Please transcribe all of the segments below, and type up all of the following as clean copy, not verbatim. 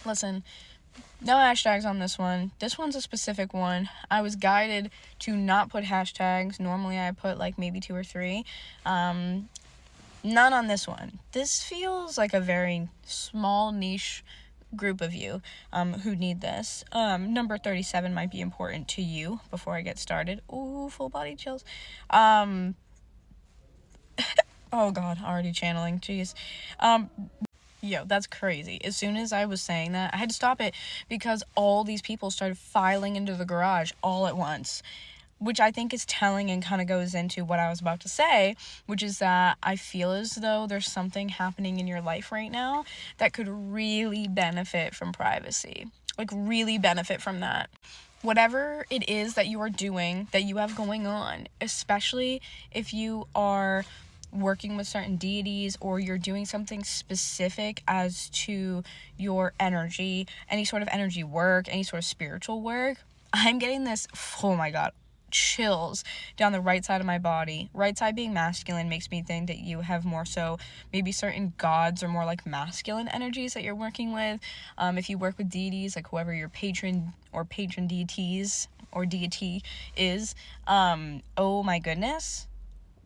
Listen, no hashtags on this one. This one's a specific one. I was guided to not put hashtags. Normally I put like maybe 2 or 3. None on this one. This feels like a very small niche group of you who need this. Number 37 might be important to you before I get started. Ooh, full body chills. Oh God, already channeling. Jeez. Yo, that's crazy. As soon as I was saying that, I had to stop it because all these people started filing into the garage all at once, which I think is telling and kind of goes into what I was about to say, which is that I feel as though there's something happening in your life right now that could really benefit from privacy. Like, really benefit from that. Whatever it is that you are doing, that you have going on, especially if you are working with certain deities or you're doing something specific as to your energy, any sort of energy work, any sort of spiritual work, I'm getting this, oh my God, chills down the right side of my body. Right side being masculine makes me think that you have more so maybe certain gods or more like masculine energies that you're working with. If you work with deities, like whoever your patron or patron deities or deity is, oh my goodness.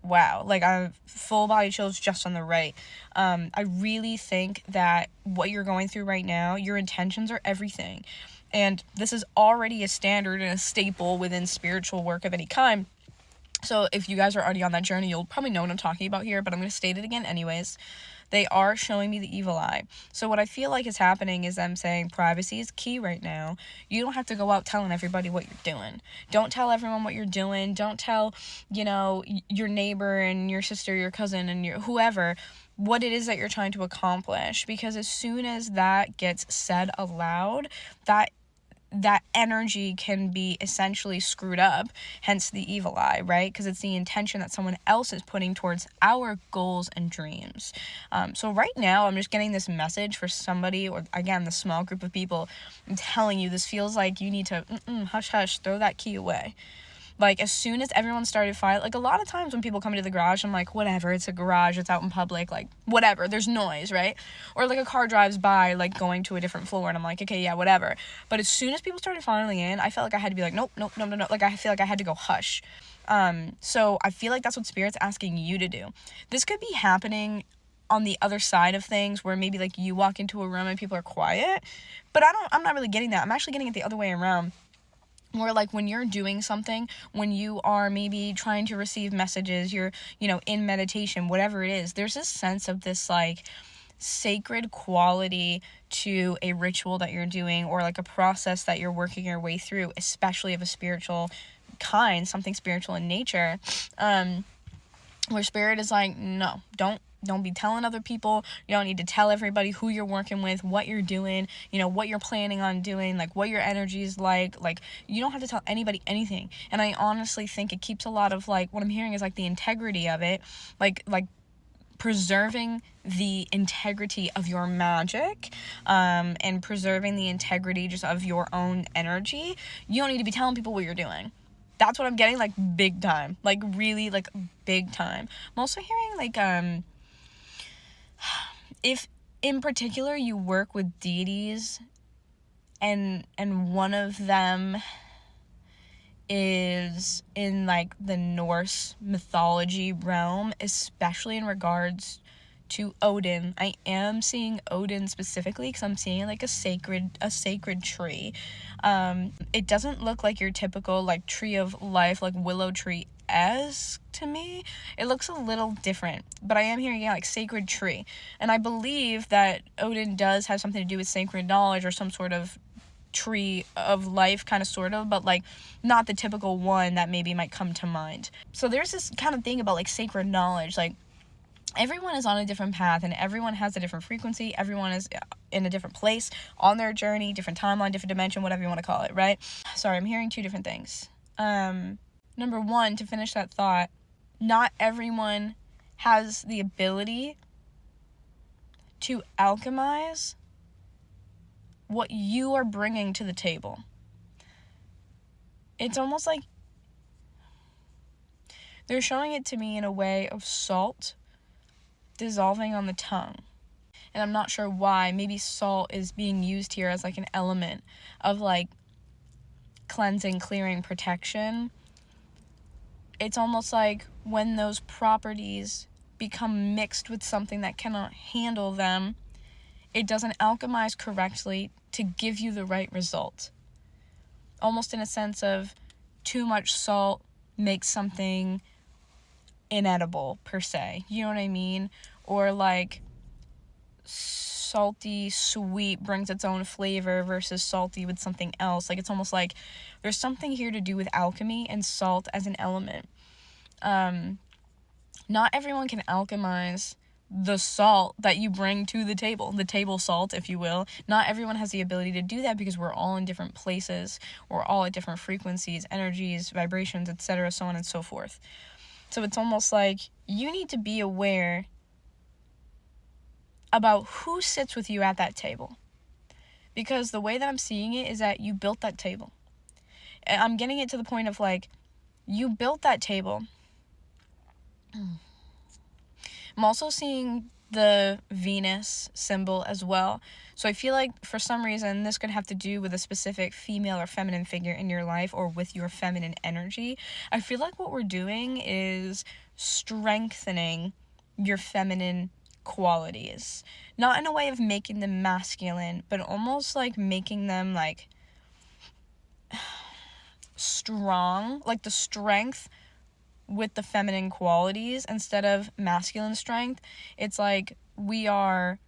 Wow, like I have full body chills just on the right. I really think that what you're going through right now, your intentions are everything. And this is already a standard and a staple within spiritual work of any kind. So if you guys are already on that journey, you'll probably know what I'm talking about here, but I'm going to state it again anyways. They are showing me the evil eye. So what I feel like is happening is them saying privacy is key right now. You don't have to go out telling everybody what you're doing. Don't tell everyone what you're doing. Don't tell, your neighbor and your sister, your cousin, and your whoever what it is that you're trying to accomplish. Because as soon as that gets said aloud, that energy can be essentially screwed up, hence the evil eye, right? Because it's the intention that someone else is putting towards our goals and dreams. So right now, I'm just getting this message for somebody, or again, the small group of people. I'm telling you, this feels like you need to, hush, hush, throw that key away. Like, as soon as everyone started fighting, like, a lot of times when people come into the garage, I'm like, whatever, it's a garage, it's out in public, like, whatever, there's noise, right? Or, like, a car drives by, like, going to a different floor, and I'm like, okay, yeah, whatever. But as soon as people started filing in, I felt like I had to be like, nope, no. Like, I feel like I had to go hush. So I feel like that's what Spirit's asking you to do. This could be happening on the other side of things, where maybe, like, you walk into a room and people are quiet, but I'm not really getting that. I'm actually getting it the other way around. More like when you're doing something, when you are maybe trying to receive messages, you're, in meditation, whatever it is, there's this sense of this, like, sacred quality to a ritual that you're doing, or like a process that you're working your way through, especially of a spiritual kind, something spiritual in nature, where Spirit is like, no, don't be telling other people. You don't need to tell everybody who you're working with, what you're doing, what you're planning on doing, like what your energy is like you don't have to tell anybody anything. And I honestly think it keeps a lot of, like, what I'm hearing is like the integrity of it, like preserving the integrity of your magic, and preserving the integrity just of your own energy. You don't need to be telling people what you're doing. That's what I'm getting, like, big time, like really, like, big time. I'm also hearing, like, if in particular you work with deities and one of them is in, like, the Norse mythology realm, especially in regards to Odin. I am seeing Odin specifically because I'm seeing, like, a sacred tree. It doesn't look like your typical, like, tree of life, like willow tree-esque to me. It looks a little different, but I am hearing, like, sacred tree. And I believe that Odin does have something to do with sacred knowledge or some sort of tree of life, kind of, sort of, but, like, not the typical one that maybe might come to mind. So there's this kind of thing about, like, sacred knowledge. Like, everyone is on a different path, and everyone has a different frequency. Everyone is in a different place on their journey, different timeline, different dimension, whatever you want to call it, right? Sorry, I'm hearing two different things. Number one, to finish that thought, not everyone has the ability to alchemize what you are bringing to the table. It's almost like they're showing it to me in a way of salt dissolving on the tongue. and I'm not sure why. Maybe salt is being used here as like an element of like cleansing, clearing, protection. It's almost like when those properties become mixed with something that cannot handle them, it doesn't alchemize correctly to give you the right result. Almost in a sense of too much salt makes something inedible, per se. You know what I mean? Or like salty sweet brings its own flavor versus salty with something else. Like, it's almost like there's something here to do with alchemy and salt as an element. Not everyone can alchemize the salt that you bring to the table salt, if you will. Not everyone has the ability to do that because we're all in different places. We're all at different frequencies, energies, vibrations, etc., so on and so forth. So it's almost like you need to be aware about who sits with you at that table. Because the way that I'm seeing it is that you built that table. And I'm getting it to the point of like, you built that table. I'm also seeing the Venus symbol as well. So I feel like for some reason this could have to do with a specific female or feminine figure in your life or with your feminine energy. I feel like what we're doing is strengthening your feminine qualities. Not in a way of making them masculine, but almost like making them like strong, like the strength with the feminine qualities instead of masculine strength. It's like we are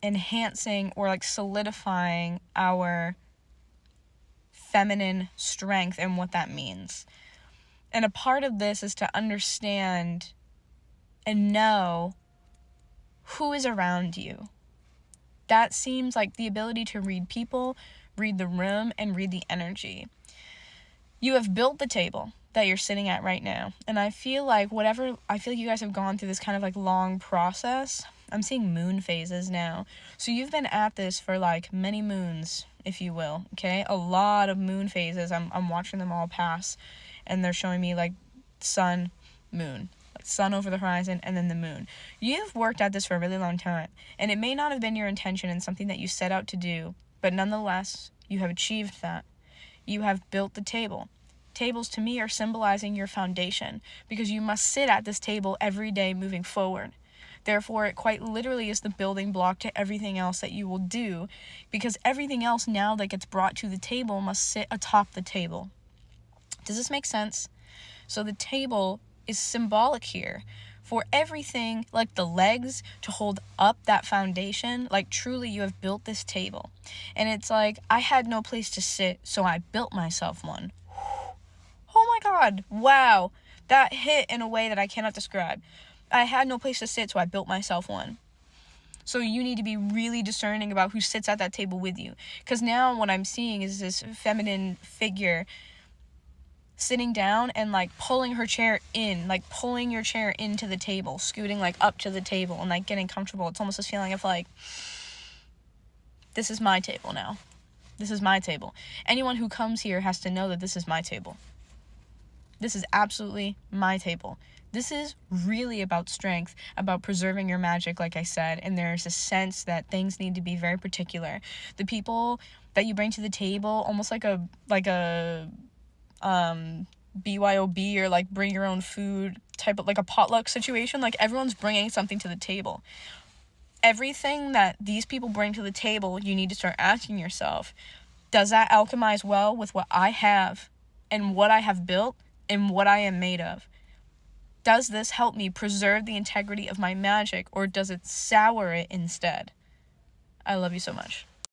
enhancing or like solidifying our feminine strength and what that means. And a part of this is to understand and know who is around you. That seems like the ability to read people, read the room, and read the energy. You have built the table that you're sitting at right now. And I feel like you guys have gone through this kind of like long process. I'm seeing moon phases now. So you've been at this for like many moons, if you will, okay? A lot of moon phases. I'm watching them all pass, and they're showing me like sun, moon, like sun over the horizon, and then the moon. You've worked at this for a really long time, and it may not have been your intention and something that you set out to do, but nonetheless, you have achieved that. You have built the table. Tables to me are symbolizing your foundation, because you must sit at this table every day moving forward. Therefore, it quite literally is the building block to everything else that you will do, because everything else now that gets brought to the table must sit atop the table. Does this make sense? So the table is symbolic here for everything, like the legs to hold up that foundation. Like, truly, you have built this table. And it's like, I had no place to sit, so I built myself one. Oh my God, wow, that hit in a way that I cannot describe. I had no place to sit, so I built myself one. So you need to be really discerning about who sits at that table with you. Because now what I'm seeing is this feminine figure sitting down and like pulling her chair in, like pulling your chair into the table, scooting like up to the table and like getting comfortable. It's almost this feeling of like, this is my table now. This is my table. Anyone who comes here has to know that this is my table. This is absolutely my table. This is really about strength, about preserving your magic, like I said, and there's a sense that things need to be very particular. The people that you bring to the table, almost like a BYOB or like bring your own food type of like a potluck situation. Like, everyone's bringing something to the table. Everything that these people bring to the table, you need to start asking yourself, does that alchemize well with what I have and what I have built and what I am made of? Does this help me preserve the integrity of my magic, or does it sour it instead? I love you so much.